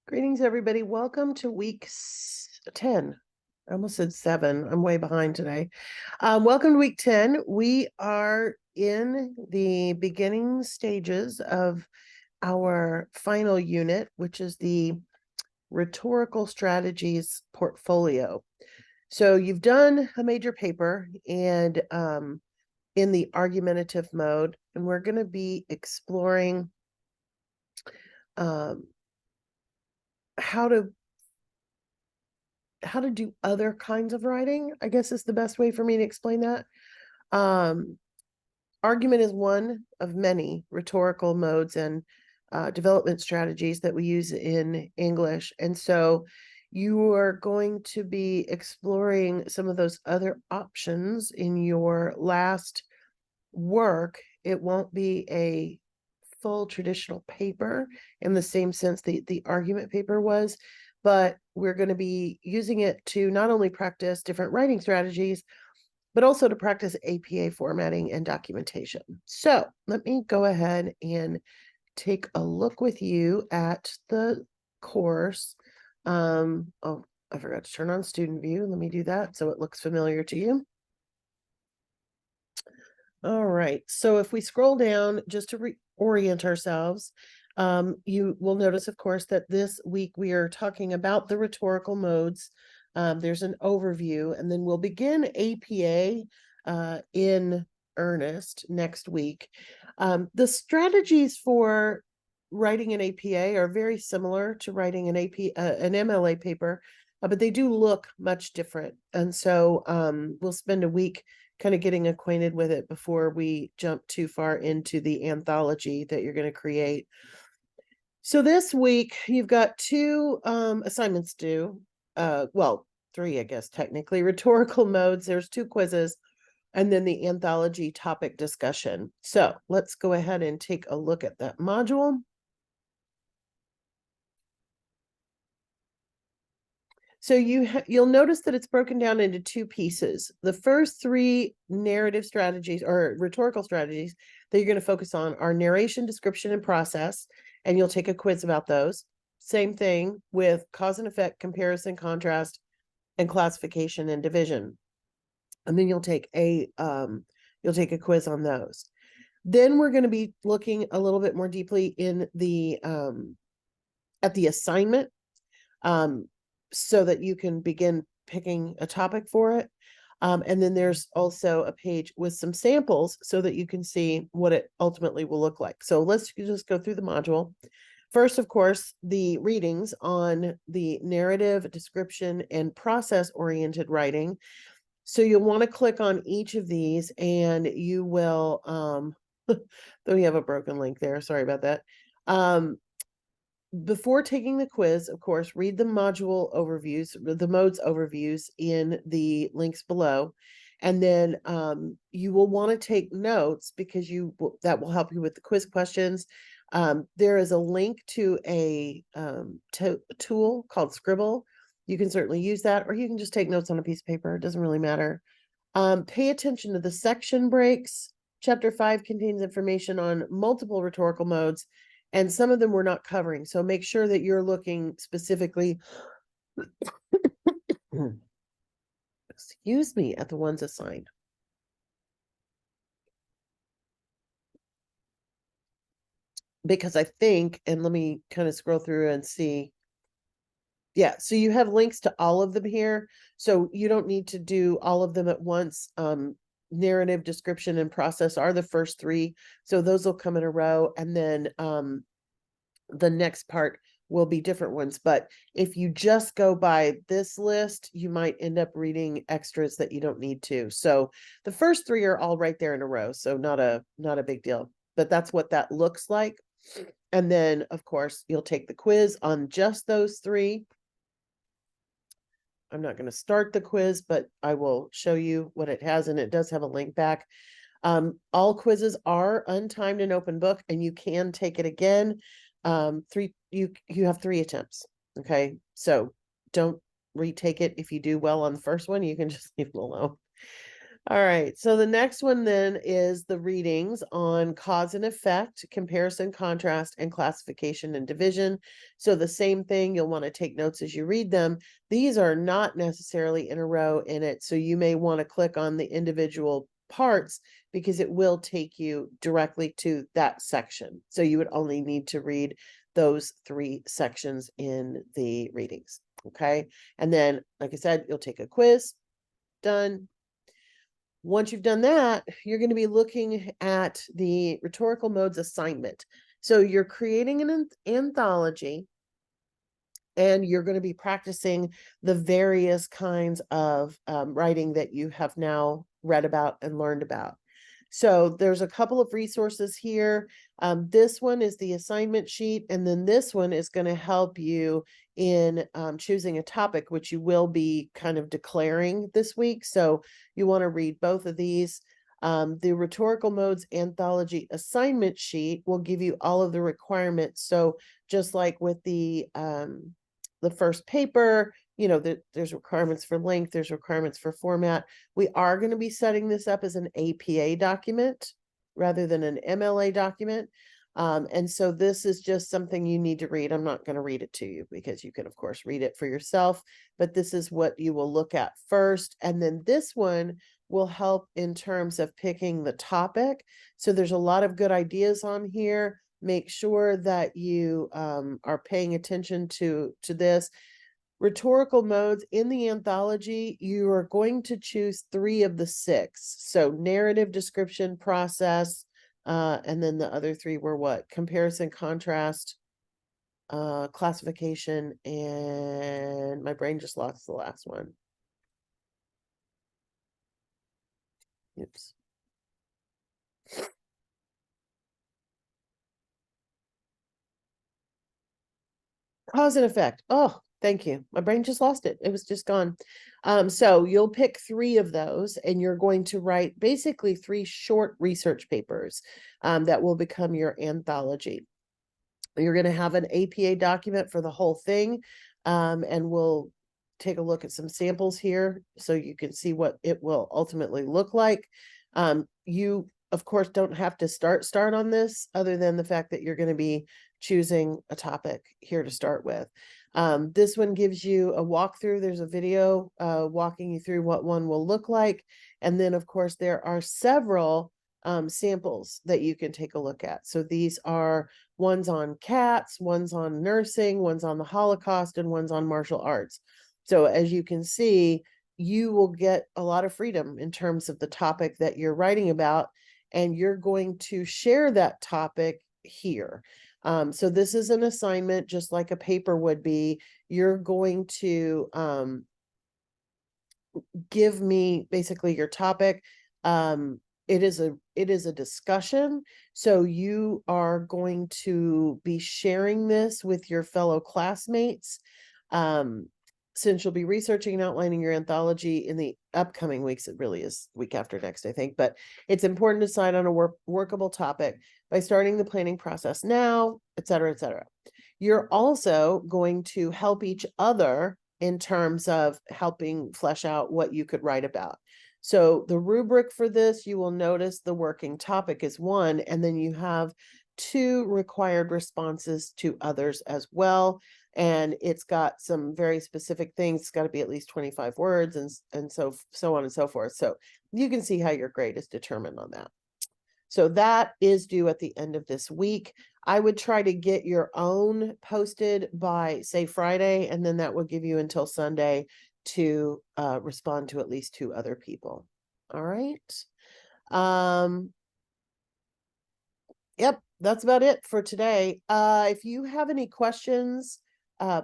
Greetings, everybody. Welcome to week 10. I almost said 7. I'm way behind today. Welcome to week 10. We are in the beginning stages of our final unit, which is the rhetorical strategies portfolio. So you've done a major paper and in the argumentative mode, and we're going to be exploring how to do other kinds of writing, I guess is the best way for me to explain that. Argument is one of many rhetorical modes and development strategies that we use in English. And so you are going to be exploring some of those other options in your last work. It won't be a full traditional paper in the same sense the argument paper was, but we're going to be using it to not only practice different writing strategies, but also to practice APA formatting and documentation. So let me go ahead and take a look with you at the course. Oh, I forgot to turn on student view. Let me do that so it looks familiar to you. All right, so if we scroll down just to reorient ourselves, you will notice, of course, that this week we are talking about the rhetorical modes. There's an overview, and then we'll begin APA in earnest next week. The strategies for writing an APA are very similar to writing an MLA paper, but they do look much different. And so we'll spend a week kind of getting acquainted with it before we jump too far into the anthology that you're going to create. So this week you've got 2 assignments due. Well, 3, I guess, technically. Rhetorical modes, there's 2 quizzes, and then the anthology topic discussion. So let's go ahead and take a look at that module. So you'll notice that it's broken down into 2 pieces. The first 3 narrative strategies or rhetorical strategies that you're going to focus on are narration, description, and process, and you'll take a quiz about those. Same thing with cause and effect, comparison, contrast, and classification and division. And then you'll take a quiz on those. Then we're going to be looking a little bit more deeply in the at the assignment. So that you can begin picking a topic for it. And then there's also a page with some samples so that you can see what it ultimately will look like. So let's just go through the module. First, of course, the readings on the narrative, description, and process-oriented writing. So you'll want to click on each of these and you will, though we have a broken link there, sorry about that. Before taking the quiz, of course, read the module overviews, the modes overviews in the links below. And then you will want to take notes because that will help you with the quiz questions. There is a link to a tool called Scribble. You can certainly use that, or you can just take notes on a piece of paper. It doesn't really matter. Pay attention to the section breaks. Chapter 5 contains information on multiple rhetorical modes, and some of them we're not covering. So make sure that you're looking specifically, excuse me, at the ones assigned. Because I think, and let me kind of scroll through and see. Yeah, so you have links to all of them here. So you don't need to do all of them at once. Narrative, description, and process are the first 3. So those will come in a row. And then the next part will be different ones. But if you just go by this list, you might end up reading extras that you don't need to. So the first 3 are all right there in a row. So not a big deal, but that's what that looks like. And then, of course, you'll take the quiz on just those 3. I'm not going to start the quiz, but I will show you what it has, and it does have a link back. All quizzes are untimed and open book, and you can take it again. You have 3 attempts. Okay, so don't retake it. If you do well on the first one, you can just leave it alone. All right, so the next one then is the readings on cause and effect, comparison, contrast, and classification and division. So the same thing, you'll want to take notes as you read them. These are not necessarily in a row in it, so you may want to click on the individual parts because it will take you directly to that section. So you would only need to read those 3 sections in the readings, okay? And then, like I said, you'll take a quiz, done. Once you've done that, you're going to be looking at the rhetorical modes assignment. So you're creating an anthology and you're going to be practicing the various kinds of writing that you have now read about and learned about. So there's a couple of resources here. This one is the assignment sheet, and then this one is going to help you in choosing a topic, which you will be kind of declaring this week. So you want to read both of these. The Rhetorical Modes Anthology assignment sheet will give you all of the requirements. So just like with the first paper, you know, there's requirements for length, there's requirements for format. We are going to be setting this up as an APA document rather than an MLA document. And so this is just something you need to read. I'm not going to read it to you because you can, of course, read it for yourself, but this is what you will look at first. And then this one will help in terms of picking the topic. So there's a lot of good ideas on here. Make sure that you are paying attention to this. Rhetorical modes in the anthology, you are going to choose 3 of the 6. So narrative, description, process, and then the other 3 were what? Comparison, contrast, classification, and my brain just lost the last one. Oops. Cause and effect. Oh, thank you. My brain just lost it. It was just gone. So you'll pick 3 of those and you're going to write basically 3 short research papers that will become your anthology. You're going to have an APA document for the whole thing, and we'll take a look at some samples here so you can see what it will ultimately look like. You, of course, don't have to start on this other than the fact that you're going to be choosing a topic here to start with. This one gives you a walkthrough. There's a video walking you through what one will look like. And then, of course, there are several samples that you can take a look at. So these are one's on cats, one's on nursing, one's on the Holocaust, and one's on martial arts. So as you can see, you will get a lot of freedom in terms of the topic that you're writing about, and you're going to share that topic here. So this is an assignment just like a paper would be. You're going to give me basically your topic. It is a discussion. So you are going to be sharing this with your fellow classmates. Since you'll be researching and outlining your anthology in the upcoming weeks, it really is week after next, I think, but it's important to decide on a workable topic by starting the planning process now, et cetera, et cetera. You're also going to help each other in terms of helping flesh out what you could write about. So the rubric for this, you will notice the working topic is 1, and then you have 2 required responses to others as well. And it's got some very specific things. It's got to be at least 25 words and so on and so forth. So you can see how your grade is determined on that. So that is due at the end of this week. I would try to get your own posted by, say, Friday, and then that will give you until Sunday to respond to at least 2 other people. All right. Yep, that's about it for today. If you have any questions,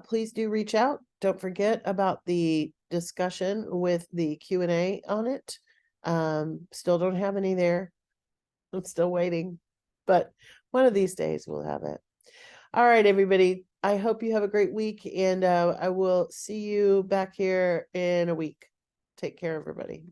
please do reach out. Don't forget about the discussion with the Q&A on it. Still don't have any there. I'm still waiting, but one of these days we'll have it. All right, everybody. I hope you have a great week, and I will see you back here in a week. Take care, everybody.